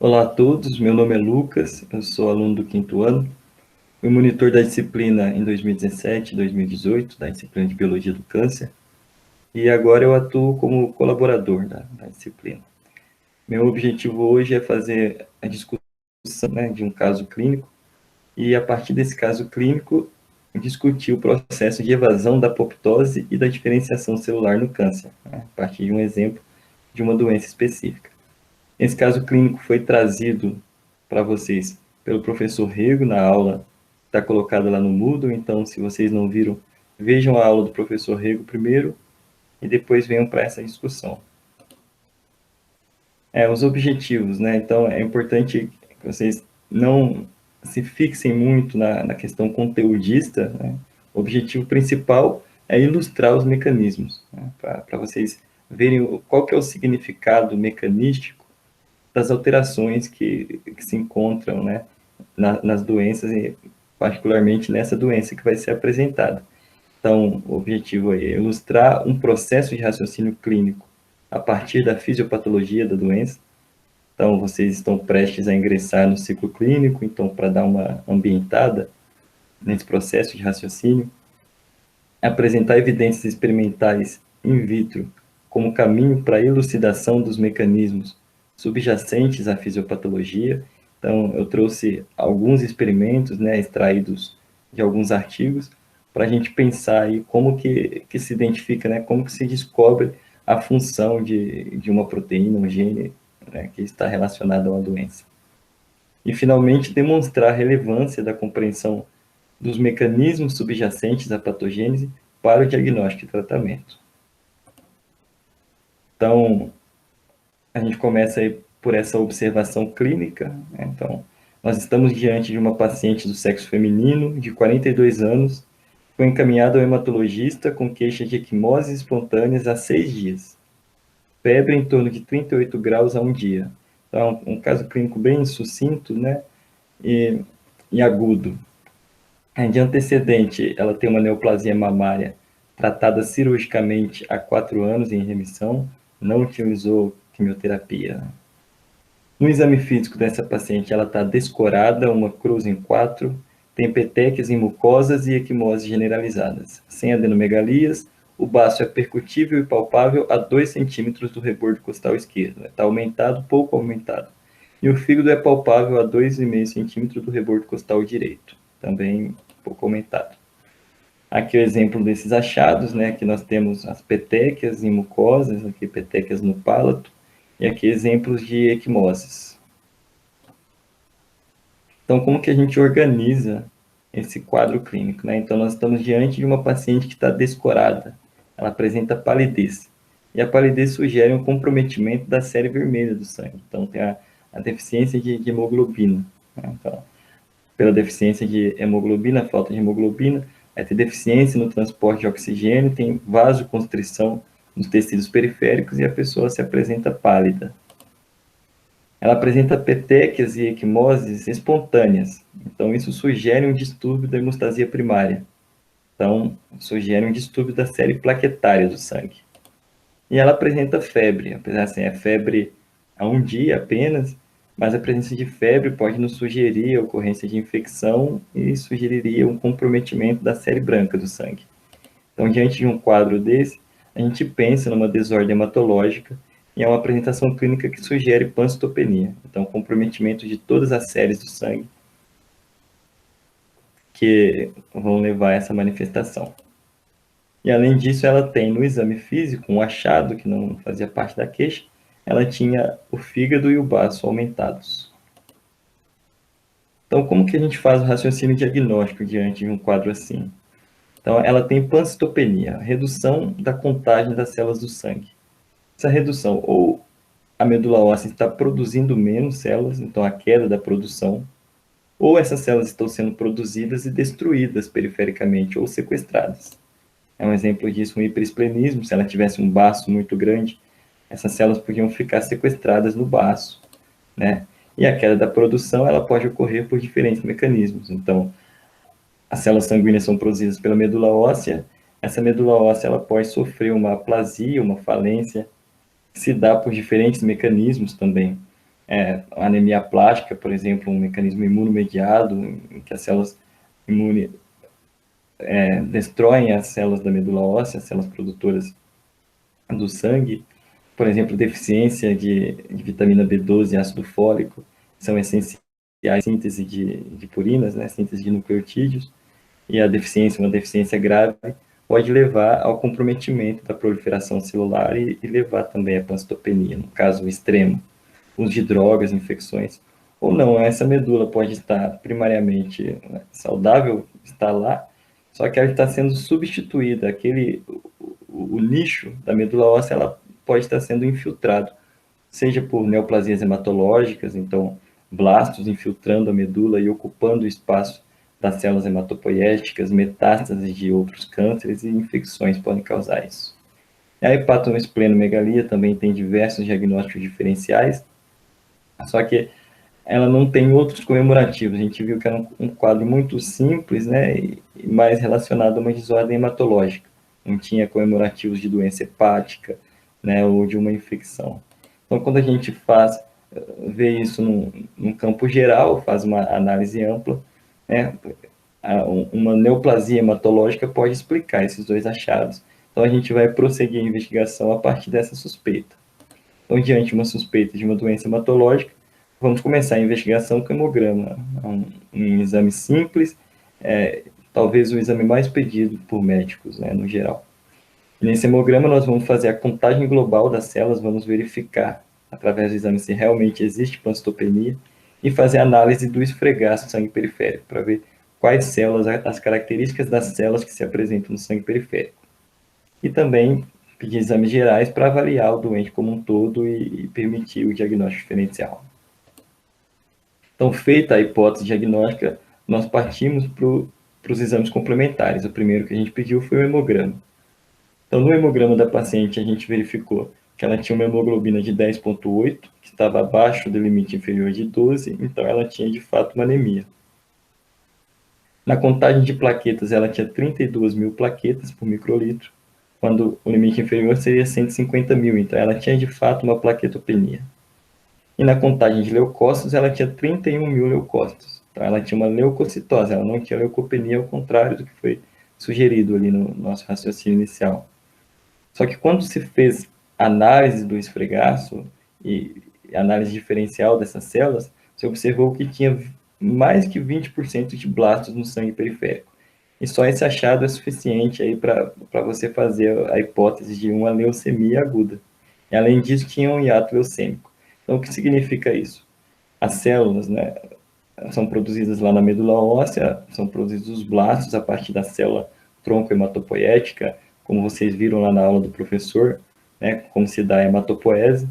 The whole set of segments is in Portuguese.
Olá a todos, meu nome é Lucas, eu sou aluno do quinto ano, fui monitor da disciplina em 2017 e 2018, da disciplina de Biologia do Câncer, e agora eu atuo como colaborador da disciplina. Meu objetivo hoje é fazer a discussão, né, de um caso clínico, e a partir desse caso clínico, discutir o processo de evasão da apoptose e da diferenciação celular no câncer, né, a partir de um exemplo de uma doença específica. Esse caso clínico foi trazido para vocês pelo professor Rego na aula, está colocada lá no Moodle, então se vocês não viram, vejam a aula do professor Rego primeiro e depois venham para essa discussão. Os objetivos, né? Então é importante que vocês não se fixem muito na questão conteudista, né? O objetivo principal é ilustrar os mecanismos, né? Para vocês verem qual que é o significado mecanístico das alterações que se encontram, né, nas doenças, e particularmente nessa doença que vai ser apresentada. Então, o objetivo é ilustrar um processo de raciocínio clínico a partir da fisiopatologia da doença. Então, vocês estão prestes a ingressar no ciclo clínico, então, para dar uma ambientada nesse processo de raciocínio, apresentar evidências experimentais in vitro como caminho para a elucidação dos mecanismos subjacentes à fisiopatologia. Então, eu trouxe alguns experimentos, né, extraídos de alguns artigos, para a gente pensar aí como que se identifica, né, como que se descobre a função de uma proteína, um gene, né, que está relacionado a uma doença. E, finalmente, demonstrar a relevância da compreensão dos mecanismos subjacentes à patogênese para o diagnóstico e tratamento. Então, a gente começa aí por essa observação clínica, né? Então, nós estamos diante de uma paciente do sexo feminino, de 42 anos, foi encaminhada ao hematologista com queixa de equimoses espontâneas há 6 dias. Febre em torno de 38 graus a um dia. Então, um caso clínico bem sucinto, né? E agudo. De antecedente, ela tem uma neoplasia mamária tratada cirurgicamente há 4 anos em remissão, não utilizou quimioterapia. No exame físico dessa paciente, ela está descorada, uma cruz em 4, tem petequias em mucosas e equimoses generalizadas, sem adenomegalias, o baço é percutível e palpável a 2 centímetros do rebordo costal esquerdo, está aumentado, pouco aumentado. E o fígado é palpável a 2,5 centímetros do rebordo costal direito, também pouco aumentado. Aqui é o exemplo desses achados, né? Aqui nós temos as petequias em mucosas, aqui petequias no palato, e aqui exemplos de equimoses. Então, como que a gente organiza esse quadro clínico, né? Então, nós estamos diante de uma paciente que está descorada, ela apresenta palidez, e a palidez sugere um comprometimento da série vermelha do sangue, então tem a deficiência de hemoglobina, né? Então, pela deficiência de hemoglobina, falta de hemoglobina, vai ter deficiência no transporte de oxigênio, tem vasoconstrição nos tecidos periféricos e a pessoa se apresenta pálida. Ela apresenta petequias e equimoses espontâneas, então isso sugere um distúrbio da hemostasia primária. Então, sugere um distúrbio da série plaquetária do sangue. E ela apresenta febre, apesar de ser febre a um dia apenas, mas a presença de febre pode nos sugerir a ocorrência de infecção e sugeriria um comprometimento da série branca do sangue. Então, diante de um quadro desse, a gente pensa numa desordem hematológica e é uma apresentação clínica que sugere pancitopenia, então comprometimento de todas as séries do sangue que vão levar a essa manifestação. E além disso, ela tem no exame físico um achado que não fazia parte da queixa, ela tinha o fígado e o baço aumentados. Então, como que a gente faz o raciocínio diagnóstico diante de um quadro assim? Então, ela tem pancitopenia, redução da contagem das células do sangue. Essa redução, ou a medula óssea está produzindo menos células, então a queda da produção, ou essas células estão sendo produzidas e destruídas perifericamente ou sequestradas. É um exemplo disso um hiperesplenismo, se ela tivesse um baço muito grande, essas células podiam ficar sequestradas no baço, né? E a queda da produção, ela pode ocorrer por diferentes mecanismos. Então, as células sanguíneas são produzidas pela medula óssea, essa medula óssea ela pode sofrer uma aplasia, uma falência, que se dá por diferentes mecanismos também. anemia plástica, por exemplo, um mecanismo imunomediado, em que as células imunes destroem as células da medula óssea, as células produtoras do sangue. Por exemplo, deficiência de vitamina B12 e ácido fólico são essenciais à síntese de purinas, né, síntese de nucleotídeos, e uma deficiência grave, pode levar ao comprometimento da proliferação celular e levar também à panцitopenia, no caso extremo, uso de drogas, infecções, ou não, essa medula pode estar primariamente, né, saudável, está lá, só que ela está sendo substituída, o nicho da medula óssea, ela pode estar sendo infiltrado, seja por neoplasias hematológicas, então blastos infiltrando a medula e ocupando o espaço das células hematopoéticas, metástases de outros cânceres e infecções podem causar isso. A hepatoesplenomegalia também tem diversos diagnósticos diferenciais, só que ela não tem outros comemorativos. A gente viu que era um quadro muito simples, né, e mais relacionado a uma desordem hematológica. Não tinha comemorativos de doença hepática, né, ou de uma infecção. Então, quando a gente vê isso num campo geral, faz uma análise ampla, né, uma neoplasia hematológica pode explicar esses dois achados. Então, a gente vai prosseguir a investigação a partir dessa suspeita. Então, diante de uma suspeita de uma doença hematológica, vamos começar a investigação com hemograma, um exame simples, talvez o exame mais pedido por médicos, né, no geral. E nesse hemograma nós vamos fazer a contagem global das células, vamos verificar, através do exame, se realmente existe panцitopenia, e fazer análise do esfregaço sangue periférico, para ver quais células, as características das células que se apresentam no sangue periférico. E também pedir exames gerais para avaliar o doente como um todo e permitir o diagnóstico diferencial. Então, feita a hipótese diagnóstica, nós partimos para os exames complementares. O primeiro que a gente pediu foi o hemograma. Então, no hemograma da paciente, a gente verificou que ela tinha uma hemoglobina de 10,8, que estava abaixo do limite inferior de 12, então ela tinha, de fato, uma anemia. Na contagem de plaquetas, ela tinha 32 mil plaquetas por microlitro, quando o limite inferior seria 150 mil, então ela tinha, de fato, uma plaquetopenia. E na contagem de leucócitos, ela tinha 31 mil leucócitos. Então, ela tinha uma leucocitose, ela não tinha leucopenia, ao contrário do que foi sugerido ali no nosso raciocínio inicial. Só que quando se fez análise do esfregaço e análise diferencial dessas células, se observou que tinha mais que 20% de blastos no sangue periférico. E só esse achado é suficiente aí para você fazer a hipótese de uma leucemia aguda. E, além disso, tinha um hiato leucêmico. Então, o que significa isso? As células, né, são produzidas lá na medula óssea, são produzidos os blastos a partir da célula tronco hematopoética, como vocês viram lá na aula do professor, né, como se dá a hematopoese.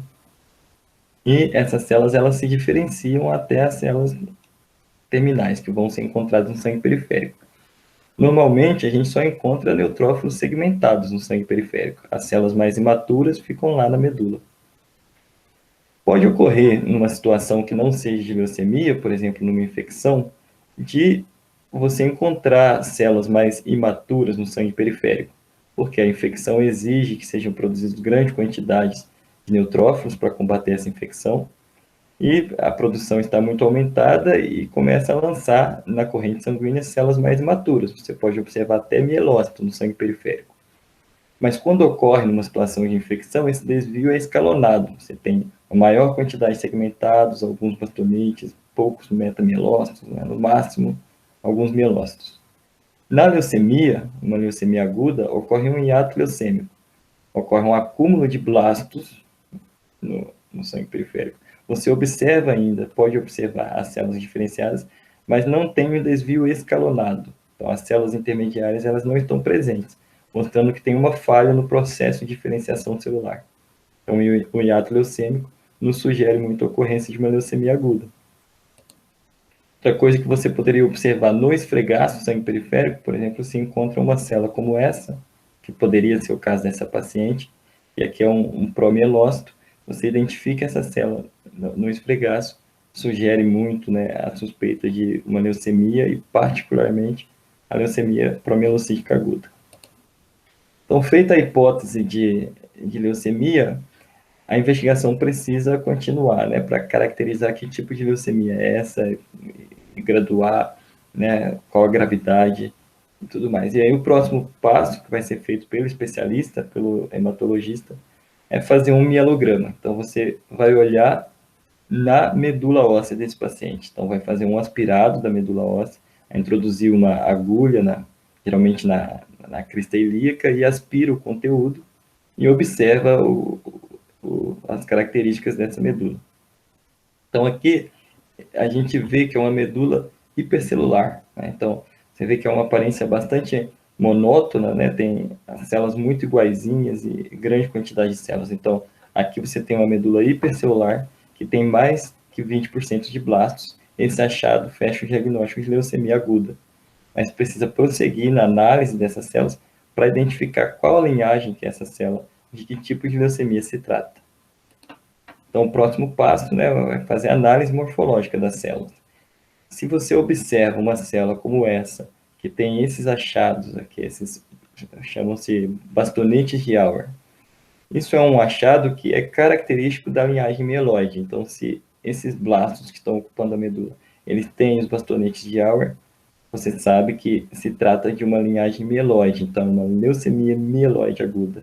E essas células, elas se diferenciam até as células terminais, que vão ser encontradas no sangue periférico. Normalmente, a gente só encontra neutrófilos segmentados no sangue periférico. As células mais imaturas ficam lá na medula. Pode ocorrer, numa situação que não seja de leucemia, por exemplo, numa infecção, de você encontrar células mais imaturas no sangue periférico, porque a infecção exige que sejam produzidas grandes quantidades de neutrófilos para combater essa infecção, e a produção está muito aumentada e começa a lançar na corrente sanguínea células mais imaturas. Você pode observar até mielócito no sangue periférico. Mas quando ocorre numa situação de infecção, esse desvio é escalonado. Você tem uma maior quantidade de segmentados, alguns mastonites, poucos metamielócitos, né? No máximo, alguns mielócitos. Na leucemia, uma leucemia aguda, ocorre um hiato leucêmico. Ocorre um acúmulo de blastos no sangue periférico. Você observa ainda, pode observar as células diferenciadas, mas não tem um desvio escalonado. Então, as células intermediárias, elas não estão presentes, mostrando que tem uma falha no processo de diferenciação celular. Então, o hiato leucêmico nos sugere muito a ocorrência de uma leucemia aguda. Outra coisa que você poderia observar no esfregaço sangue periférico, por exemplo, se encontra uma célula como essa, que poderia ser o caso dessa paciente, e aqui é um promielócito, você identifica essa célula no esfregaço, sugere muito, né, a suspeita de uma leucemia e, particularmente, a leucemia promielocítica aguda. Então, feita a hipótese de leucemia, a investigação precisa continuar, né, para caracterizar que tipo de leucemia é essa, e graduar, né, qual a gravidade e tudo mais. E aí o próximo passo que vai ser feito pelo especialista, pelo hematologista, é fazer um mielograma. Então você vai olhar na medula óssea desse paciente. Então vai fazer um aspirado da medula óssea, introduzir uma agulha, geralmente na crista ilíaca, e aspira o conteúdo e observa as características dessa medula. Então aqui a gente vê que é uma medula hipercelular, né? Então você vê que é uma aparência bastante monótona, né? Tem as células muito iguaizinhas e grande quantidade de células. Então aqui você tem uma medula hipercelular que tem mais que 20% de blastos. Esse achado fecha o diagnóstico de leucemia aguda, mas precisa prosseguir na análise dessas células para identificar qual a linhagem que é essa célula, de que tipo de leucemia se trata. Então, o próximo passo, né, é fazer a análise morfológica das células. Se você observa uma célula como essa, que tem esses achados aqui, esses chamam-se bastonetes de Auer, isso é um achado que é característico da linhagem mieloide. Então, se esses blastos que estão ocupando a medula, eles têm os bastonetes de Auer, você sabe que se trata de uma linhagem mieloide, então uma leucemia mieloide aguda.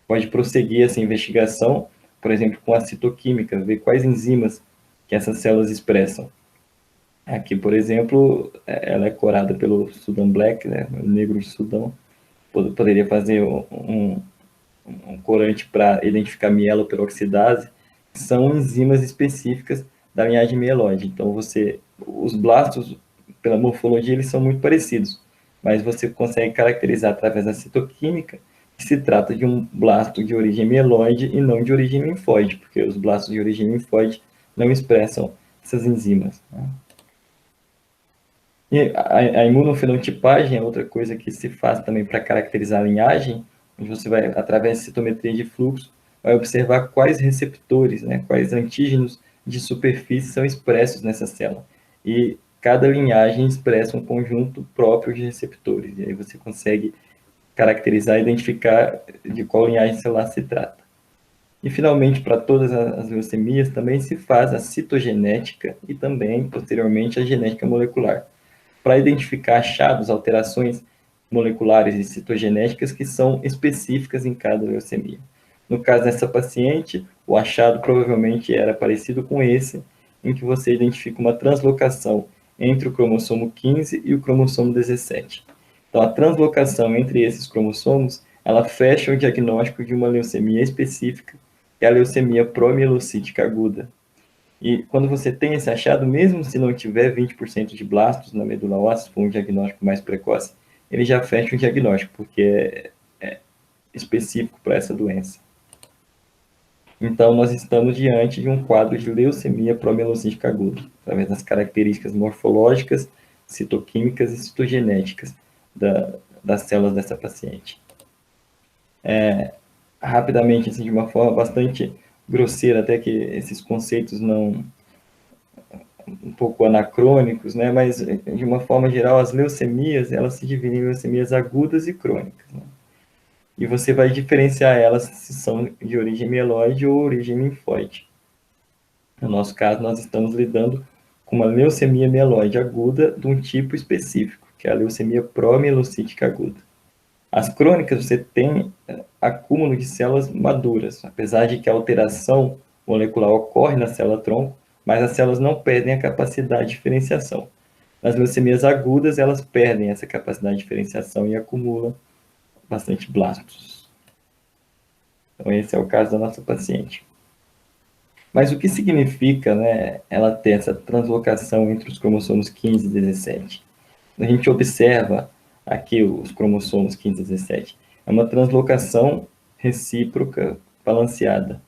Pode prosseguir essa investigação, por exemplo, com a citoquímica, ver quais enzimas que essas células expressam. Aqui, por exemplo, ela é corada pelo Sudan Black, né, o negro de Sudão. Poderia fazer um corante para identificar mieloperoxidase, que são enzimas específicas da linhagem mieloide. Então, os blastos, pela morfologia, eles são muito parecidos, mas você consegue caracterizar através da citoquímica que se trata de um blasto de origem mieloide e não de origem linfóide, porque os blastos de origem linfóide não expressam essas enzimas, né? E a imunofenotipagem é outra coisa que se faz também para caracterizar a linhagem, onde você vai, através de citometria de fluxo, vai observar quais receptores, né, quais antígenos de superfície são expressos nessa célula. E cada linhagem expressa um conjunto próprio de receptores, e aí você consegue caracterizar e identificar de qual linhagem celular se trata. E, finalmente, para todas as leucemias, também se faz a citogenética e também, posteriormente, a genética molecular, para identificar achados, alterações moleculares e citogenéticas que são específicas em cada leucemia. No caso dessa paciente, o achado provavelmente era parecido com esse, em que você identifica uma translocação entre o cromossomo 15 e o cromossomo 17. Então, a translocação entre esses cromossomos, ela fecha o diagnóstico de uma leucemia específica, que é a leucemia promielocítica aguda. E quando você tem esse achado, mesmo se não tiver 20% de blastos na medula óssea, se for um diagnóstico mais precoce, ele já fecha o diagnóstico, porque é específico para essa doença. Então, nós estamos diante de um quadro de leucemia promielocítica aguda, através das características morfológicas, citoquímicas e citogenéticas das células dessa paciente. Rapidamente, assim, de uma forma bastante grosseira, até que esses conceitos não um pouco anacrônicos, né? Mas de uma forma geral, as leucemias, elas se dividem em leucemias agudas e crônicas, né? E você vai diferenciar elas se são de origem mieloide ou origem linfóide. No nosso caso, nós estamos lidando com uma leucemia mieloide aguda de um tipo específico, que é a leucemia promielocítica aguda. As crônicas, você tem acúmulo de células maduras, apesar de que a alteração molecular ocorre na célula-tronco, mas as células não perdem a capacidade de diferenciação. Nas leucemias agudas, elas perdem essa capacidade de diferenciação e acumulam bastante blastos. Então, esse é o caso da nossa paciente. Mas o que significa, né, ela ter essa translocação entre os cromossomos 15 e 17? A gente observa aqui os cromossomos 15 e 17. É uma translocação recíproca balanceada.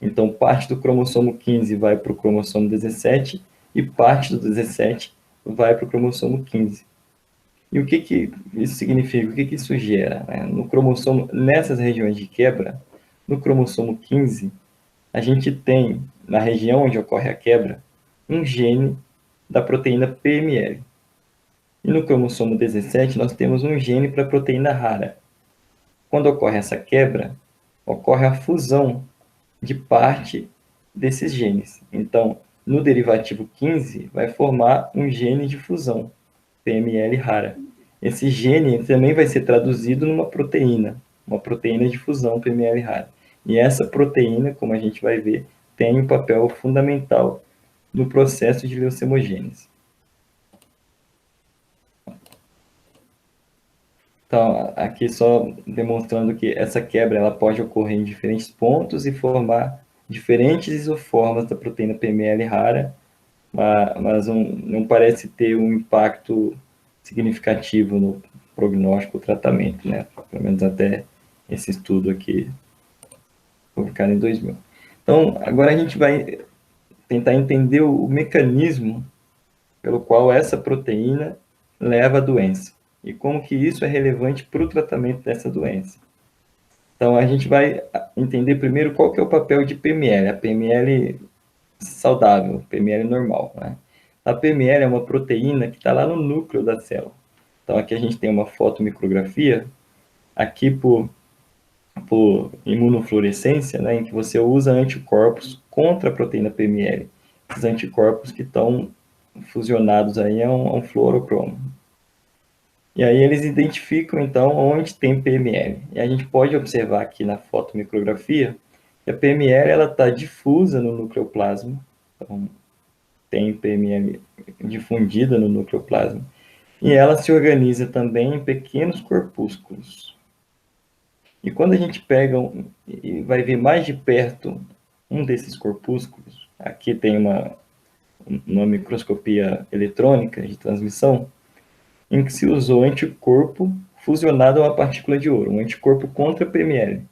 Então, parte do cromossomo 15 vai para o cromossomo 17 e parte do 17 vai para o cromossomo 15. E o que isso significa? O que isso gera? No cromossomo, nessas regiões de quebra, no cromossomo 15, a gente tem, na região onde ocorre a quebra, um gene da proteína PML. E no cromossomo 17, nós temos um gene para a proteína rara. Quando ocorre essa quebra, ocorre a fusão de parte desses genes. Então, no derivativo 15, vai formar um gene de fusão, PML rara. Esse gene também vai ser traduzido numa proteína, uma proteína de fusão PML rara. E essa proteína, como a gente vai ver, tem um papel fundamental no processo de leucemogênese. Então, aqui só demonstrando que essa quebra ela pode ocorrer em diferentes pontos e formar diferentes isoformas da proteína PML rara, mas não parece ter um impacto significativo no prognóstico ou tratamento, né? Pelo menos até esse estudo aqui, publicado em 2000. Então, agora a gente vai tentar entender o mecanismo pelo qual essa proteína leva à doença e como que isso é relevante para o tratamento dessa doença. Então, a gente vai entender primeiro qual que é o papel de PML, a PML saudável, PML normal, né? A PML é uma proteína que está lá no núcleo da célula. Então, aqui a gente tem uma fotomicrografia, aqui por imunofluorescência, né, em que você usa anticorpos contra a proteína PML. Esses anticorpos que estão fusionados aí a um fluorocromo. E aí eles identificam, então, onde tem PML. E a gente pode observar aqui na fotomicrografia que a PML está difusa no nucleoplasma. Então, tem PML difundida no nucleoplasma. E ela se organiza também em pequenos corpúsculos. E quando a gente pega e vai ver mais de perto um desses corpúsculos, aqui tem uma microscopia eletrônica de transmissão, em que se usou anticorpo fusionado a uma partícula de ouro, um anticorpo contra PML,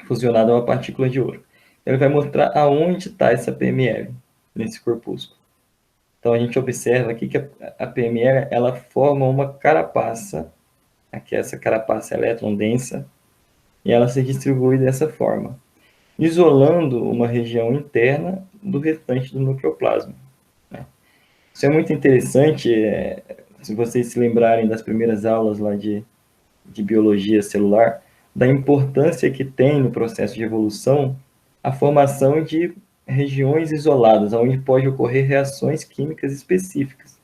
fusionado a uma partícula de ouro. Ele vai mostrar aonde está essa PML, nesse corpúsculo. Então, a gente observa aqui que a PML ela forma uma carapaça, aqui essa carapaça elétron densa, e ela se distribui dessa forma, isolando uma região interna do restante do nucleoplasma. Isso é muito interessante, se vocês se lembrarem das primeiras aulas lá de biologia celular, da importância que tem no processo de evolução a formação de regiões isoladas, onde pode ocorrer reações químicas específicas.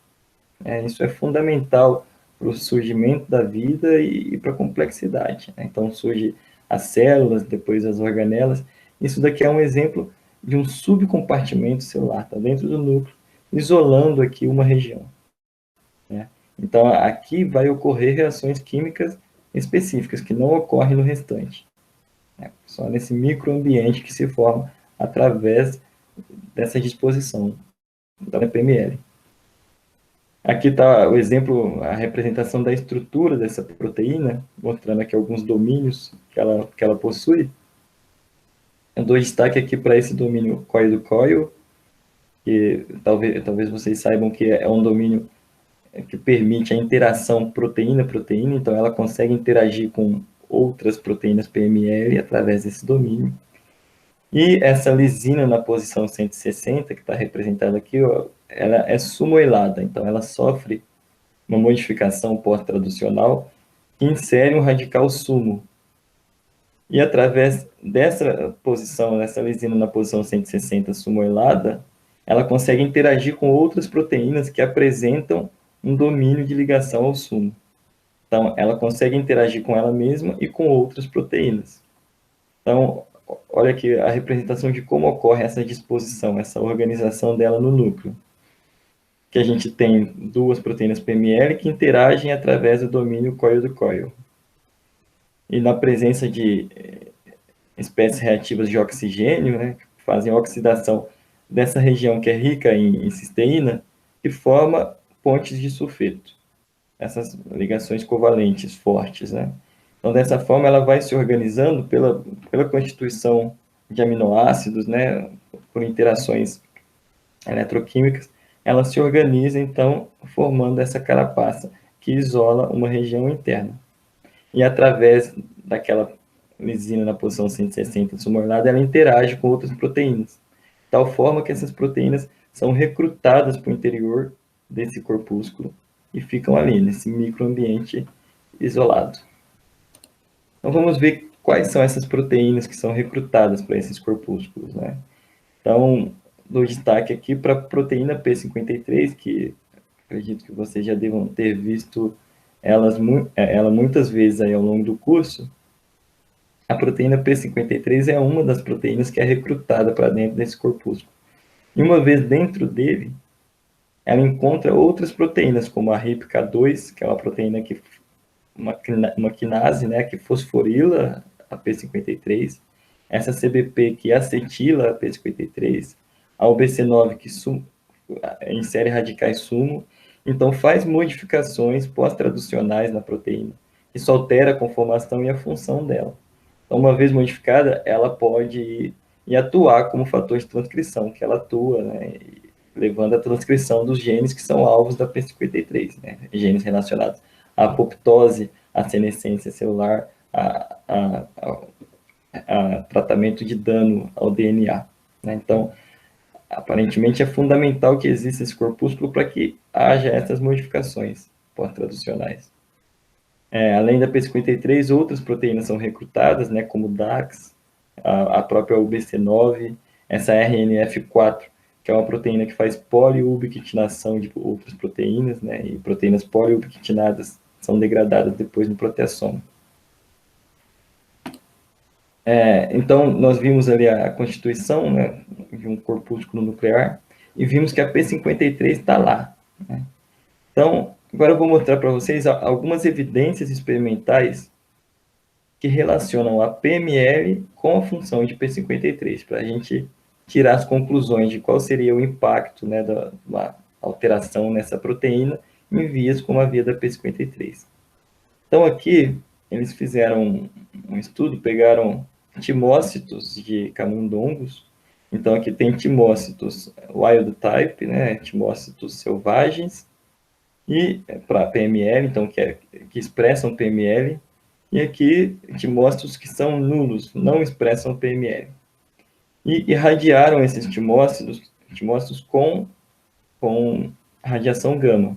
Isso é fundamental para o surgimento da vida e para a complexidade. Então, surge as células, depois as organelas. Isso daqui é um exemplo de um subcompartimento celular, está dentro do núcleo, isolando aqui uma região. Então, aqui vai ocorrer reações químicas específicas, que não ocorrem no restante. Só nesse microambiente que se forma através dessa disposição da PML. Aqui está o exemplo, a representação da estrutura dessa proteína, mostrando aqui alguns domínios que ela possui. Eu dou destaque aqui para esse domínio coil-do-coil, que talvez vocês saibam que é um domínio que permite a interação proteína-proteína, então ela consegue interagir com outras proteínas PML através desse domínio. E essa lisina na posição 160, que está representada aqui, ó, ela é sumoilada, então ela sofre uma modificação pós-traducional que insere um radical sumo. E através dessa posição, dessa lisina na posição 160 sumoilada, ela consegue interagir com outras proteínas que apresentam um domínio de ligação ao sumo. Então, ela consegue interagir com ela mesma e com outras proteínas. Então, olha aqui a representação de como ocorre essa disposição, essa organização dela no núcleo. Que a gente tem duas proteínas PML que interagem através do domínio coil-do-coil. E na presença de espécies reativas de oxigênio, né, que fazem oxidação dessa região que é rica em cisteína, que forma pontes de sulfeto. Essas ligações covalentes fortes, né? Então, dessa forma, ela vai se organizando pela constituição de aminoácidos, né, por interações eletroquímicas, ela se organiza, então, formando essa carapaça que isola uma região interna. E através daquela lisina na posição 160 sumoilada, ela interage com outras proteínas, de tal forma que essas proteínas são recrutadas para o interior desse corpúsculo e ficam ali, nesse microambiente isolado. Então, vamos ver quais são essas proteínas que são recrutadas para esses corpúsculos, né? Então, dou destaque aqui para a proteína P53, que acredito que vocês já devam ter visto ela muitas vezes aí ao longo do curso. A proteína P53 é uma das proteínas que é recrutada para dentro desse corpúsculo. E uma vez dentro dele, ela encontra outras proteínas, como a RIPK2, que é uma proteína que uma quinase, né, que fosforila a P53, essa CBP que acetila a P53, a OBC9 que insere radicais sumo, então faz modificações pós-traducionais na proteína. Isso altera a conformação e a função dela. Então, uma vez modificada, ela pode ir atuar como fator de transcrição, que ela atua, né, levando a transcrição dos genes que são alvos da P53, né, genes relacionados à apoptose, à senescência celular, a tratamento de dano ao DNA. Né? Então, aparentemente é fundamental que exista esse corpúsculo para que haja essas modificações pós-traducionais. Além da P53, outras proteínas são recrutadas, né, como DAX, a própria UBC9, essa RNF4, que é uma proteína que faz poliubiquitinação de outras proteínas, né, e proteínas poliubiquitinadas são degradadas depois no proteasoma. Então, nós vimos ali a constituição, né, de um corpúsculo nuclear e vimos que a P53 está lá. Né? Então, agora eu vou mostrar para vocês algumas evidências experimentais que relacionam a PML com a função de P53, para a gente tirar as conclusões de qual seria o impacto, né, da uma alteração nessa proteína em vias como a via da P53. Então, aqui, eles fizeram um estudo, pegaram timócitos de camundongos. Então, aqui tem timócitos wild type, né, timócitos selvagens, e para PML, então, que expressam PML, e aqui timócitos que são nulos, não expressam PML. E irradiaram esses timócitos com radiação gama,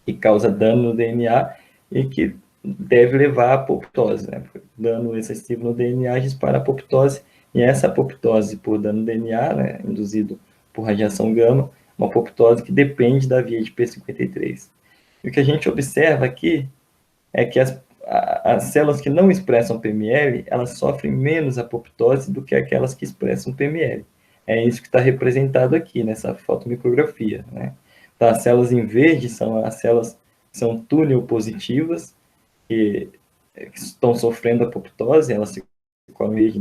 que causa dano no DNA e que deve levar à apoptose, né? Dano excessivo no DNA dispara a apoptose, e essa apoptose por dano no DNA, né, induzido por radiação gama, uma apoptose que depende da via de P53. E o que a gente observa aqui é que as células que não expressam PML, elas sofrem menos apoptose do que aquelas que expressam PML. É isso que está representado aqui nessa fotomicrografia, né? Então, as células em verde são as células que são túnel positivas, que estão sofrendo apoptose, elas se colam verde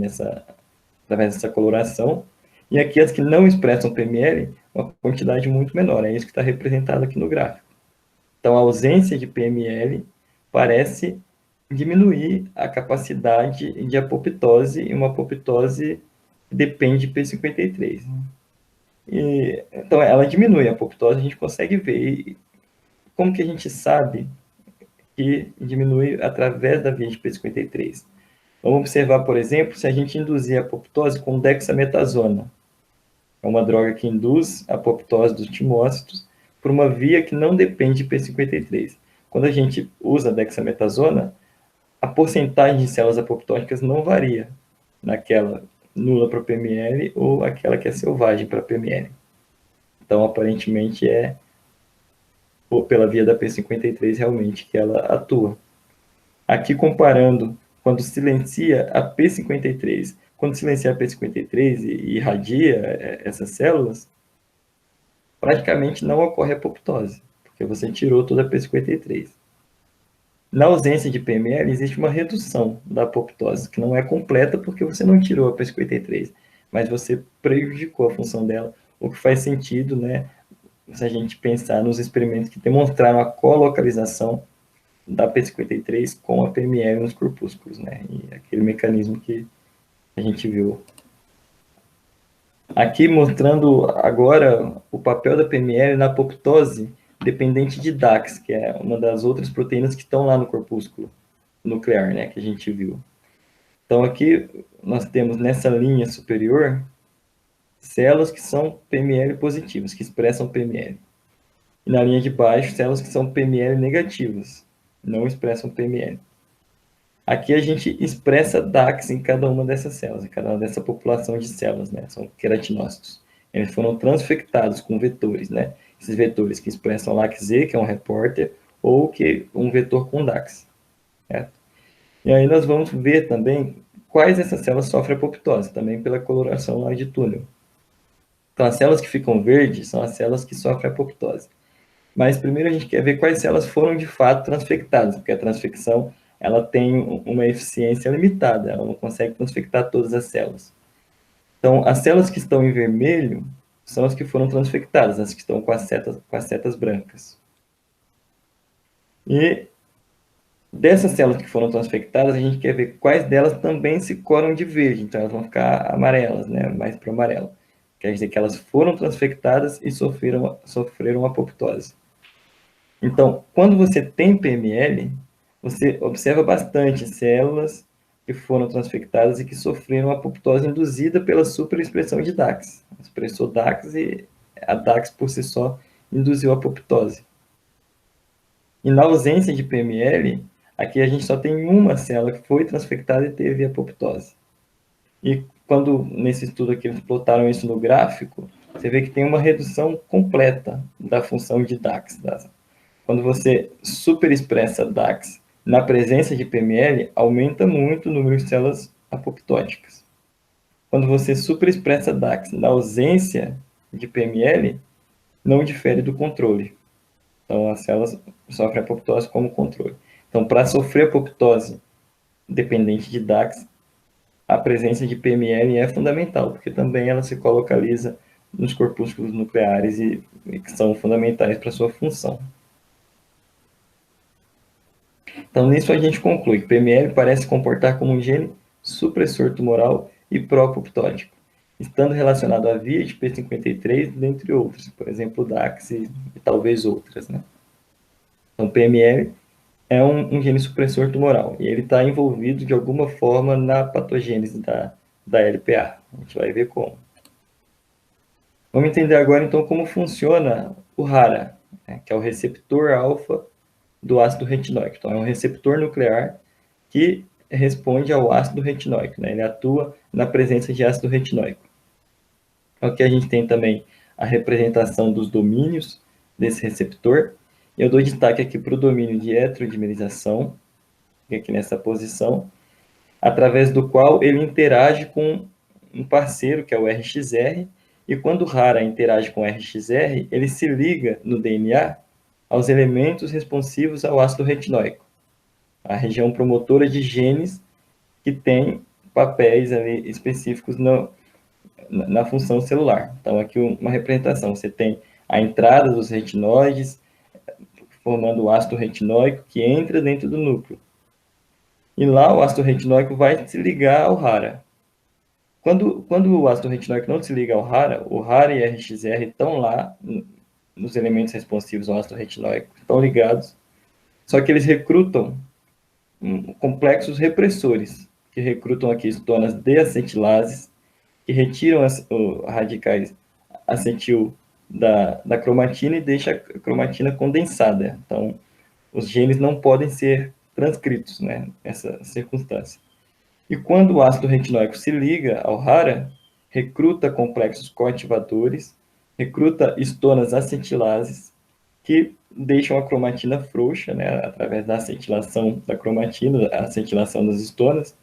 através dessa coloração, e aqui as que não expressam PML, uma quantidade muito menor, é isso que está representado aqui no gráfico. Então, a ausência de PML parece diminuir a capacidade de apoptose, e uma apoptose que depende de P53. Então, ela diminui a apoptose, a gente consegue ver. E como que a gente sabe que diminui através da via de P53? Vamos observar, por exemplo, se a gente induzir a apoptose com dexametasona. É uma droga que induz a apoptose dos timócitos por uma via que não depende de P53. Quando a gente usa a dexametasona, a porcentagem de células apoptóticas não varia naquela nula para PML ou aquela que é selvagem para PML. Então, aparentemente, pela via da P53 realmente que ela atua. Aqui, comparando, quando silencia a P53, quando silencia a P53 e irradia essas células, praticamente não ocorre apoptose, porque você tirou toda a P53. Na ausência de PML, existe uma redução da apoptose, que não é completa porque você não tirou a P53, mas você prejudicou a função dela, o que faz sentido, né, se a gente pensar nos experimentos que demonstraram a colocalização da P53 com a PML nos corpúsculos, né, e aquele mecanismo que a gente viu. Aqui mostrando agora o papel da PML na apoptose dependente de DAX, que é uma das outras proteínas que estão lá no corpúsculo nuclear, né, que a gente viu. Então aqui nós temos nessa linha superior células que são PML positivas, que expressam PML. E na linha de baixo, células que são PML negativas, não expressam PML. Aqui a gente expressa DAX em cada uma dessas células, em cada uma dessa população de células, né? São queratinócitos. Eles foram transfectados com vetores, né? Esses vetores que expressam LAC-Z, que é um repórter, ou que um vetor com DAX, certo? E aí nós vamos ver também quais dessas células sofrem apoptose, também pela coloração lá de túnel. Então, as células que ficam verdes são as células que sofrem apoptose. Mas primeiro a gente quer ver quais células foram de fato transfectadas, porque a transfecção ela tem uma eficiência limitada, ela não consegue transfectar todas as células. Então, as células que estão em vermelho são as que foram transfectadas, as que estão com as setas brancas. E dessas células que foram transfectadas, a gente quer ver quais delas também se coram de verde, então elas vão ficar amarelas, né, mais para o amarelo. Quer dizer que elas foram transfectadas e sofreram apoptose. Então, quando você tem PML, você observa bastante células que foram transfectadas e que sofreram apoptose induzida pela superexpressão de DAX. Expressou DAX e a DAX por si só induziu a apoptose. E na ausência de PML, aqui a gente só tem uma célula que foi transfectada e teve apoptose. E quando nesse estudo aqui eles plotaram isso no gráfico, você vê que tem uma redução completa da função de DAX. Quando você superexpressa DAX na presença de PML, aumenta muito o número de células apoptóticas. Quando você superexpressa DAX na ausência de PML, não difere do controle. Então, as células sofrem apoptose como controle. Então, para sofrer apoptose dependente de DAX, a presença de PML é fundamental, porque também ela se colocaliza nos corpúsculos nucleares e que são fundamentais para sua função. Então, nisso a gente conclui que PML parece se comportar como um gene supressor tumoral e pró-apoptótico, estando relacionado à via de P53, dentre outros, por exemplo, DAX e talvez outras, né? Então, PML é um gene supressor tumoral e ele está envolvido de alguma forma na patogênese da LPA. A gente vai ver como. Vamos entender agora, então, como funciona o RARA, né, que é o receptor alfa do ácido retinóico. Então, é um receptor nuclear que responde ao ácido retinóico, né? Ele atua na presença de ácido retinóico. Aqui a gente tem também a representação dos domínios desse receptor. Eu dou destaque aqui para o domínio de heterodimerização, aqui nessa posição, através do qual ele interage com um parceiro, que é o RXR, e quando o RARA interage com o RXR, ele se liga no DNA aos elementos responsivos ao ácido retinóico, a região promotora de genes que tem papéis ali específicos na função celular. Então, aqui uma representação. Você tem a entrada dos retinóides, formando o ácido retinóico, que entra dentro do núcleo. E lá o ácido retinóico vai se ligar ao RARA. Quando o ácido retinóico não se liga ao RARA, o RARA e a RXR estão lá, nos elementos responsivos ao ácido retinóico, estão ligados, só que eles recrutam complexos repressores, que recrutam aqui estonas deacetilases, que retiram as radicais acetil da cromatina e deixa a cromatina condensada. Então, os genes não podem ser transcritos, né, nessa circunstância. E quando o ácido retinóico se liga ao RARA, recruta complexos coativadores, recruta estonas acetilases, que deixam a cromatina frouxa, né, através da acetilação da cromatina, a acetilação das estonas,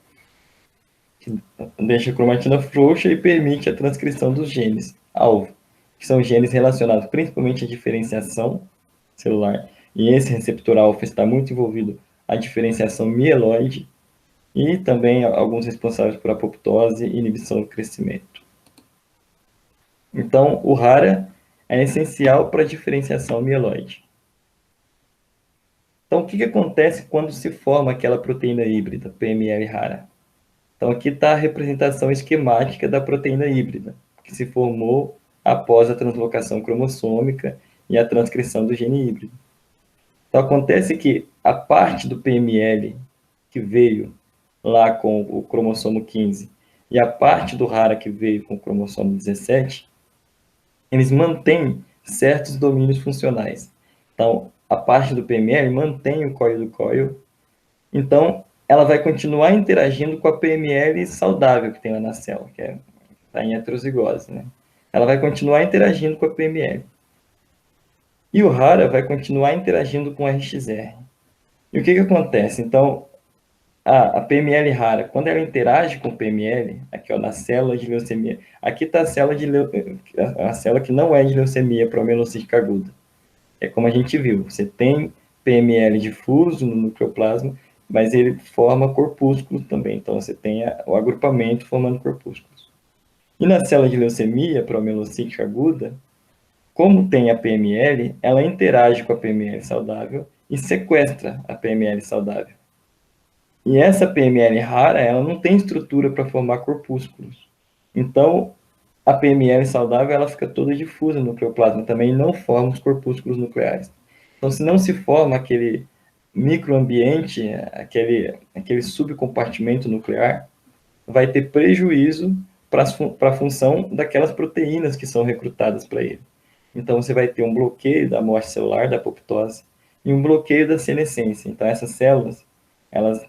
que deixa a cromatina frouxa e permite a transcrição dos genes alvo, que são genes relacionados principalmente à diferenciação celular, e esse receptor alfa está muito envolvido à diferenciação mieloide e também alguns responsáveis por apoptose e inibição do crescimento. Então, o RARA é essencial para a diferenciação mieloide. Então, o que acontece quando se forma aquela proteína híbrida, PML-RARA? Então, aqui está a representação esquemática da proteína híbrida, que se formou após a translocação cromossômica e a transcrição do gene híbrido. Então, acontece que a parte do PML que veio lá com o cromossomo 15 e a parte do RARA que veio com o cromossomo 17, eles mantêm certos domínios funcionais. Então, a parte do PML mantém o coil do coil. Então, ela vai continuar interagindo com a PML saudável que tem lá na célula, que está em heterozigose, né? Ela vai continuar interagindo com a PML. E o RARA vai continuar interagindo com o RXR. E o que acontece? Então, a PML rara, quando ela interage com o PML, aqui ó, na célula de leucemia, aqui está a célula a célula que não é de leucemia promielocítica aguda. É como a gente viu, você tem PML difuso no nucleoplasma, mas ele forma corpúsculos também, então você tem o agrupamento formando corpúsculos. E na célula de leucemia promielocítica aguda, como tem a PML, ela interage com a PML saudável e sequestra a PML saudável. E essa PML rara, ela não tem estrutura para formar corpúsculos. Então, a PML saudável, ela fica toda difusa no nucleoplasma também e não forma os corpúsculos nucleares. Então, se não se forma aquele microambiente, aquele subcompartimento nuclear, vai ter prejuízo para a função daquelas proteínas que são recrutadas para ele. Então, você vai ter um bloqueio da morte celular, da apoptose, e um bloqueio da senescência. Então, essas células, elas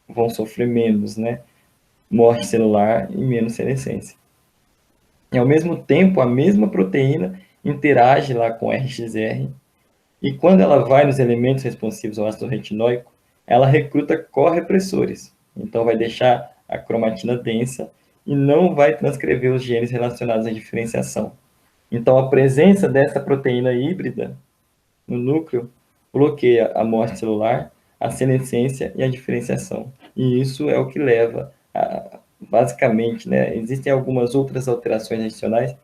vão sofrer menos, né? Morte celular e menos senescência. E, ao mesmo tempo, a mesma proteína interage lá com o RXR, e quando ela vai nos elementos responsivos ao ácido retinóico, ela recruta correpressores. Então, vai deixar a cromatina densa e não vai transcrever os genes relacionados à diferenciação. Então, a presença dessa proteína híbrida no núcleo bloqueia a morte celular, a senescência e a diferenciação. E isso é o que leva, basicamente, né? Existem algumas outras alterações adicionais,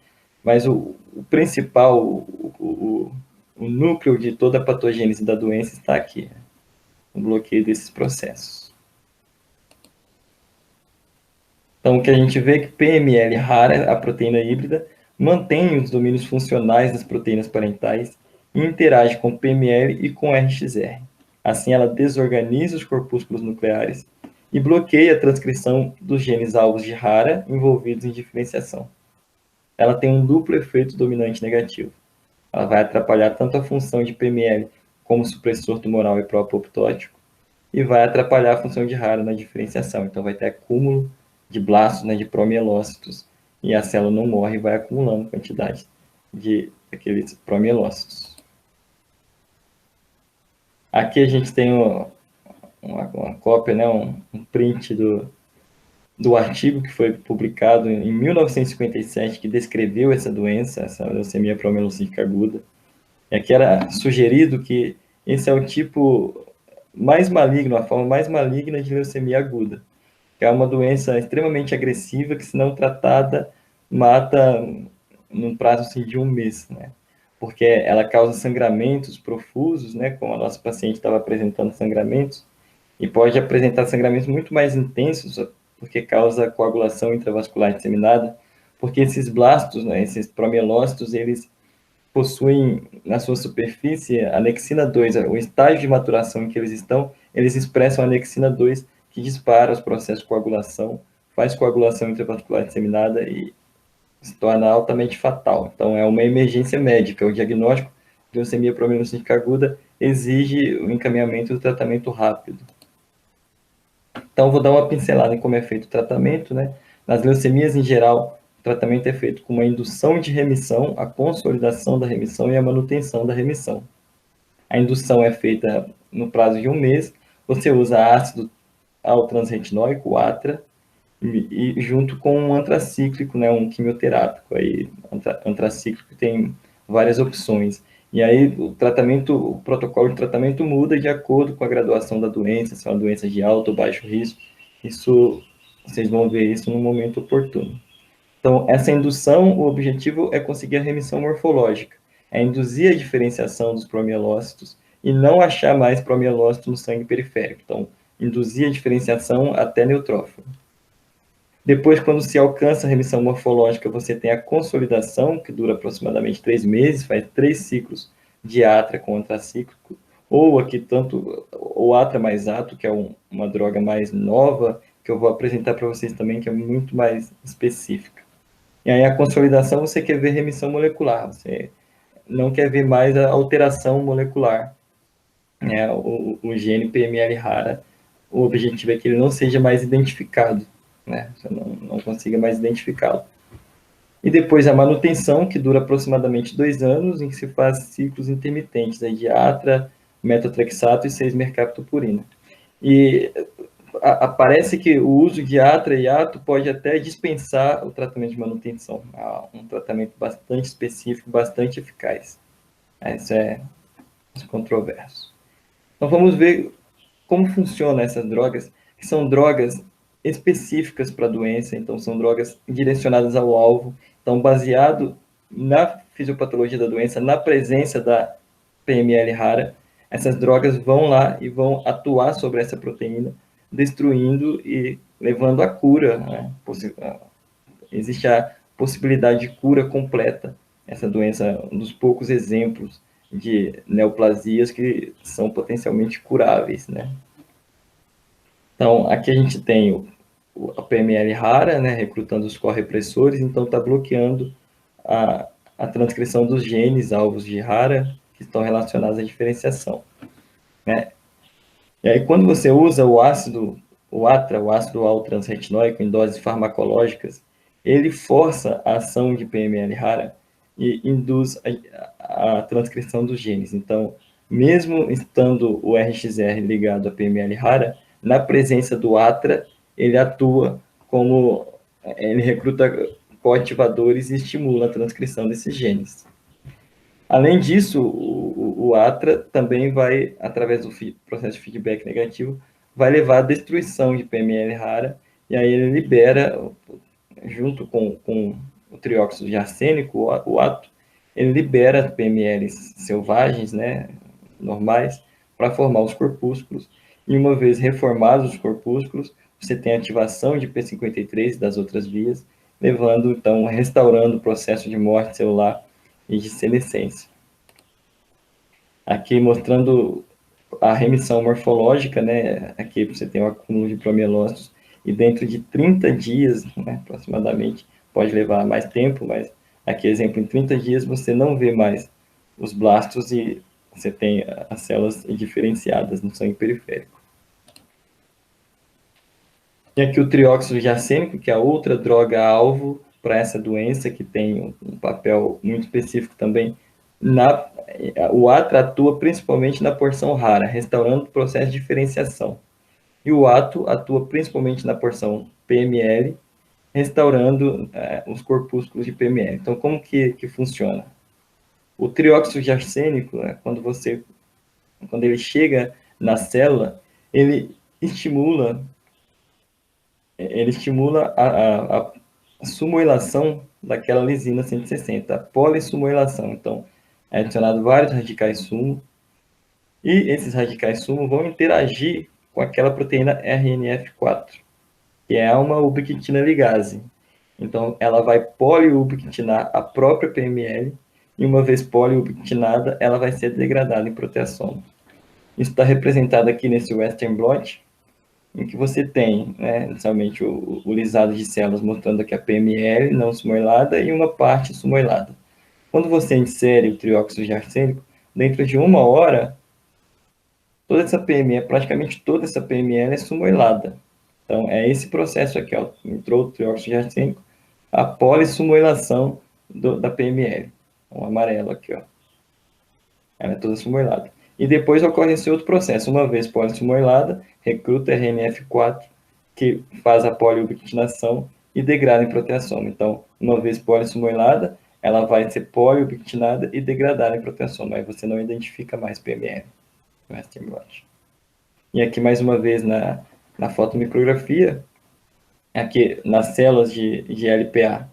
mas o principal, o núcleo de toda a patogênese da doença está aqui, o bloqueio desses processos. Então, o que a gente vê é que PML rara, a proteína híbrida, mantém os domínios funcionais das proteínas parentais e interage com PML e com RXR. Assim, ela desorganiza os corpúsculos nucleares e bloqueia a transcrição dos genes alvos de rara envolvidos em diferenciação. Ela tem um duplo efeito dominante negativo. Ela vai atrapalhar tanto a função de PML como supressor tumoral e pró-apoptótico, e vai atrapalhar a função de rara na diferenciação. Então, vai ter acúmulo de blastos, né, de promielócitos, e a célula não morre e vai acumulando quantidade de aqueles promielócitos. Aqui a gente tem uma cópia, né, um print do artigo que foi publicado em 1957, que descreveu essa doença, essa leucemia promielocítica aguda. E aqui era sugerido que esse é o tipo mais maligno, a forma mais maligna de leucemia aguda, que é uma doença extremamente agressiva que, se não tratada, mata num prazo assim, de um mês, né? Porque ela causa sangramentos profusos, né? Como a nossa paciente estava apresentando sangramentos, e pode apresentar sangramentos muito mais intensos, porque causa coagulação intravascular disseminada, porque esses blastos, né, esses promielócitos, eles possuem na sua superfície a anexina 2, o estágio de maturação em que eles estão, eles expressam a anexina 2, que dispara os processos de coagulação, faz coagulação intravascular disseminada e se torna altamente fatal. Então, é uma emergência médica. O diagnóstico de leucemia promielocítica aguda exige o encaminhamento do tratamento rápido. Então, vou dar uma pincelada em como é feito o tratamento, né? Nas leucemias, em geral, o tratamento é feito com uma indução de remissão, a consolidação da remissão e a manutenção da remissão. A indução é feita no prazo de um mês. Você usa ácido altransretinóico, o ATRA, e junto com um antracíclico, né, um quimioterápico. Aí, antracíclico tem várias opções. E aí o protocolo de tratamento muda de acordo com a graduação da doença, se é uma doença de alto ou baixo risco. Isso, vocês vão ver isso no momento oportuno. Então, essa indução, o objetivo é conseguir a remissão morfológica, é induzir a diferenciação dos promielócitos e não achar mais promielócito no sangue periférico. Então, induzir a diferenciação até neutrófilo. Depois, quando se alcança a remissão morfológica, você tem a consolidação, que dura aproximadamente 3 meses, faz 3 ciclos de atra com antracíclico, ou aqui tanto o atra mais ato, que é uma droga mais nova, que eu vou apresentar para vocês também, que é muito mais específica. E aí a consolidação, você quer ver remissão molecular, você não quer ver mais a alteração molecular, né? O gene PML rara o objetivo é que ele não seja mais identificado, né? Você não consiga mais identificá-lo. E depois a manutenção, que dura aproximadamente 2 anos, em que se faz ciclos intermitentes aí de atra, metotrexato e 6-mercaptopurina. E parece que o uso de atra e ato pode até dispensar o tratamento de manutenção. Um tratamento bastante específico, bastante eficaz. Isso é controverso. Então vamos ver como funcionam essas drogas, que são drogas específicas para a doença, então são drogas direcionadas ao alvo, então baseado na fisiopatologia da doença, na presença da PML rara, essas drogas vão lá e vão atuar sobre essa proteína, destruindo e levando à cura, né? Existe a possibilidade de cura completa. Essa doença é um dos poucos exemplos de neoplasias que são potencialmente curáveis, né? Então, aqui a gente tem a PML rara, né, recrutando os correpressores, então está bloqueando a transcrição dos genes alvos de rara que estão relacionados à diferenciação, né? E aí, quando você usa o ácido all-transretinóico, em doses farmacológicas, ele força a ação de PML rara e induz a transcrição dos genes. Então, mesmo estando o RXR ligado à PML rara, na presença do ATRA, ele atua como, ele recruta coativadores e estimula a transcrição desses genes. Além disso, o ATRA também vai, através do processo de feedback negativo, vai levar à destruição de PML rara, e aí ele libera, junto com o trióxido de arsênico, o ato, ele libera PMLs selvagens, né, normais, para formar os corpúsculos, e uma vez reformados os corpúsculos, você tem ativação de P53 e das outras vias, levando, então, restaurando o processo de morte celular e de senescência. Aqui mostrando a remissão morfológica, né? Aqui você tem o acúmulo de promielócitos e dentro de 30 dias, né, aproximadamente, pode levar mais tempo, mas aqui, exemplo, em 30 dias você não vê mais os blastos e você tem as células diferenciadas no sangue periférico. E aqui o trióxido de arsênico, que é a outra droga-alvo para essa doença, que tem um papel muito específico também. O ATRA atua principalmente na porção rara, restaurando o processo de diferenciação. E o ATO atua principalmente na porção PML, restaurando os corpúsculos de PML. Então, como que funciona? O trióxido de arsênico, né, quando ele chega na célula, ele estimula a sumoilação daquela lisina 160, a polissumoilação. Então, é adicionado vários radicais sumo, e esses radicais sumo vão interagir com aquela proteína RNF4, que é uma ubiquitina ligase. Então, ela vai poliubiquitinar a própria PML, e uma vez poliubiquitinada, ela vai ser degradada em proteasoma. Isso está representado aqui nesse Western blot, em que você tem, né, inicialmente o lisado de células mostrando aqui a PML não sumoilada e uma parte sumoilada. Quando você insere o trióxido de arsênico, dentro de 1 hora, toda essa PML, praticamente toda essa PML é sumoilada. Então, é esse processo aqui, ó, entrou o trióxido de arsênico, a polissumoilação da PML, o amarelo aqui, ó. Ela é toda sumoilada. E depois ocorre esse outro processo. Uma vez polissumoilada, recruta RNF4, que faz a poliubiquitinação e degrada em proteasoma. Então, uma vez polissumoilada, ela vai ser poliubiquitinada e degradada em proteasoma. Aí você não identifica mais PML. E aqui, mais uma vez, na fotomicrografia, aqui nas células de LPA,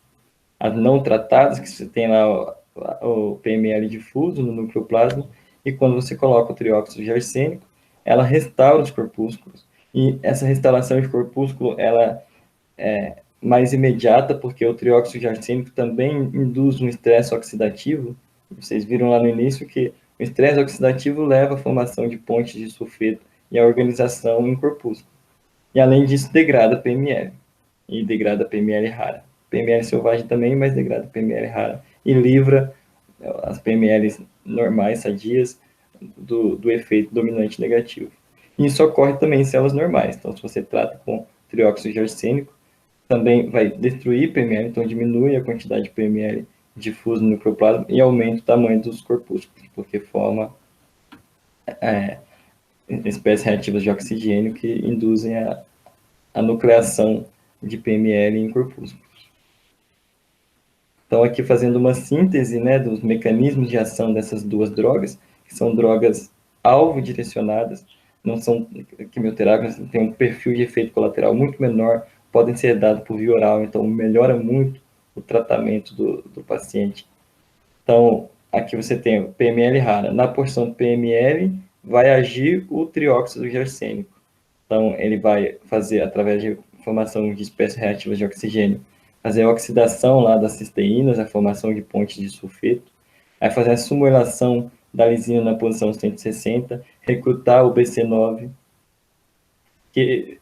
as não tratadas, que você tem lá o PML difuso no nucleoplasma, e quando você coloca o trióxido de arsênico, ela restaura os corpúsculos. E essa restauração de corpúsculo, ela é mais imediata, porque o trióxido de arsênico também induz um estresse oxidativo. Vocês viram lá no início que o estresse oxidativo leva à formação de pontes de sulfeto e a organização em corpúsculo. E além disso, degrada PML. E degrada PML rara. PML selvagem também, mas degrada PML rara. E livra as PMLs normais, sadias, do efeito dominante negativo. E isso ocorre também em células normais. Então, se você trata com trióxido de arsênico, também vai destruir PML, então diminui a quantidade de PML difuso no microplasma e aumenta o tamanho dos corpúsculos, porque forma espécies reativas de oxigênio que induzem a nucleação de PML em corpúsculos. Então, aqui fazendo uma síntese, né, dos mecanismos de ação dessas duas drogas, que são drogas alvo direcionadas, não são quimioterápicas, têm um perfil de efeito colateral muito menor, podem ser dados por via oral, então melhora muito o tratamento do paciente. Então, aqui você tem o PML rara. Na porção PML, vai agir o trióxido de arsênico. Então, ele vai fazer, através de formação de espécies reativas de oxigênio, fazer a oxidação lá das cisteínas, a formação de pontes de sulfeto, vai fazer a sumorilação da lisina na posição 160, recrutar o BC9, que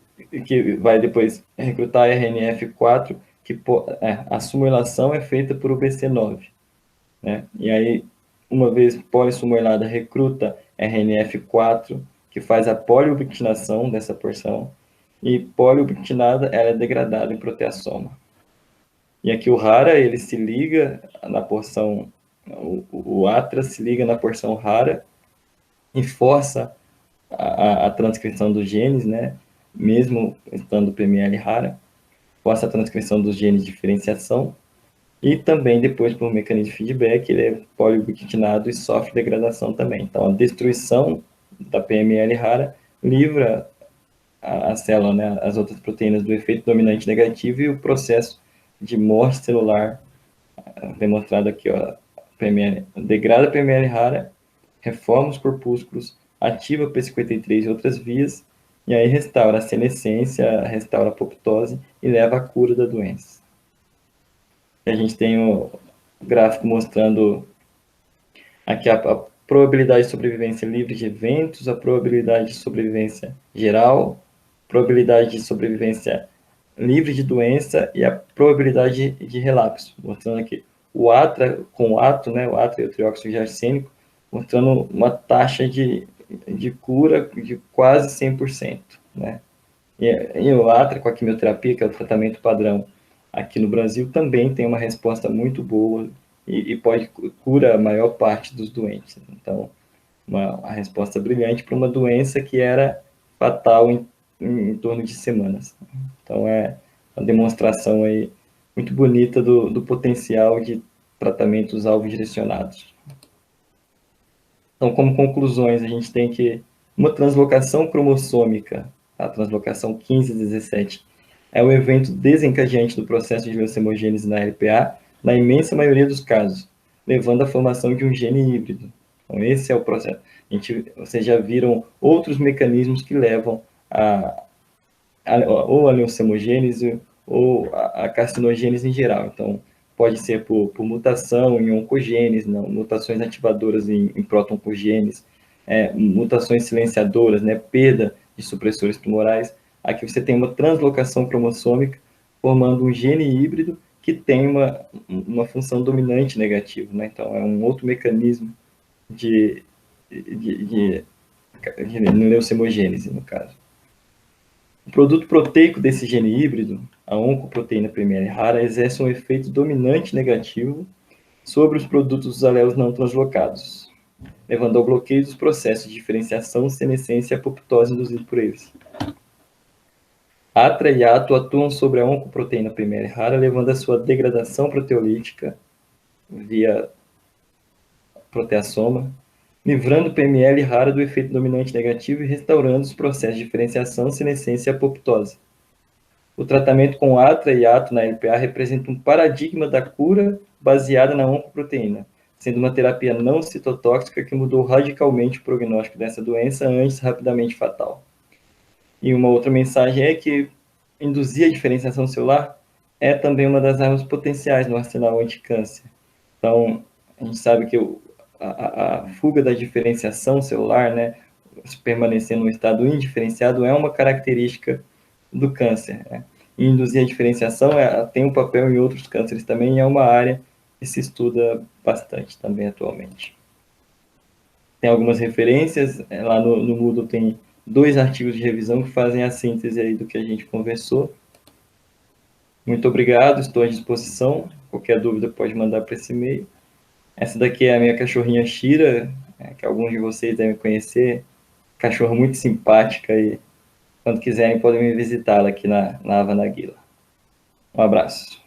vai depois recrutar a RNF4, que a sumorilação é feita por o BC9, né? E aí, uma vez polissumorilada, recruta RNF4, que faz a poliubiquitinação dessa porção, e poliubiquitinada ela é degradada em proteasoma. E aqui o rara, ele se liga na porção, o atra se liga na porção rara e força a transcrição dos genes, né? Mesmo estando PML rara, força a transcrição dos genes de diferenciação, e também, depois, por mecanismo de feedback, ele é poliubiquitinado e sofre degradação também. Então, a destruição da PML rara livra a célula, né, as outras proteínas do efeito dominante negativo, e o processo de morte celular, demonstrado aqui, ó, PML, degrada a PML rara, reforma os corpúsculos, ativa a P53 e outras vias, e aí restaura a senescência, restaura a apoptose e leva à cura da doença. A gente tem o gráfico mostrando aqui a probabilidade de sobrevivência livre de eventos, a probabilidade de sobrevivência geral, probabilidade de sobrevivência livre de doença e a probabilidade de relapso, mostrando aqui o atra com o ato, né, o atra e o trióxido de arsênico, mostrando uma taxa de cura de quase 100%, né? E o atra com a quimioterapia, que é o tratamento padrão aqui no Brasil, também tem uma resposta muito boa e pode cura a maior parte dos doentes. Então, uma resposta brilhante para uma doença que era fatal em torno de semanas. Então, é uma demonstração aí muito bonita do potencial de tratamentos alvo direcionados. Então, como conclusões, a gente tem que uma translocação cromossômica, a translocação 15-17, é o evento desencadeante do processo de leucemogênese na LPA, na imensa maioria dos casos, levando à formação de um gene híbrido. Então, esse é o processo. Vocês já viram outros mecanismos que levam ou a leucemogênese ou a carcinogênese em geral. Então, pode ser por mutação em oncogenes, não, mutações ativadoras em proto-oncogenes, mutações silenciadoras, né, perda de supressores tumorais. Aqui você tem uma translocação cromossômica formando um gene híbrido que tem uma função dominante negativa, né? Então, é um outro mecanismo de leucemogênese, no caso. O produto proteico desse gene híbrido, a oncoproteína primária rara, exerce um efeito dominante negativo sobre os produtos dos alelos não translocados, levando ao bloqueio dos processos de diferenciação, senescência e apoptose induzido por eles. Atra e ato atuam sobre a oncoproteína primária rara, levando à sua degradação proteolítica via proteasoma, livrando o PML rara do efeito dominante negativo e restaurando os processos de diferenciação, senescência e apoptose. O tratamento com atra e ato na LPA representa um paradigma da cura baseada na oncoproteína, sendo uma terapia não citotóxica que mudou radicalmente o prognóstico dessa doença, antes rapidamente fatal. E uma outra mensagem é que induzir a diferenciação celular é também uma das armas potenciais no arsenal anticâncer. Então, a gente sabe que a fuga da diferenciação celular, né, permanecer no estado indiferenciado, é uma característica do câncer, né? E induzir a diferenciação tem um papel em outros cânceres também, e é uma área que se estuda bastante também atualmente. Tem algumas referências, lá no Moodle tem 2 artigos de revisão que fazem a síntese aí do que a gente conversou. Muito obrigado, estou à disposição. Qualquer dúvida pode mandar para esse e-mail. Essa daqui é a minha cachorrinha Shira, que alguns de vocês devem conhecer. Cachorra muito simpática e quando quiserem podem me visitá-la aqui na Havana Aguila. Um abraço.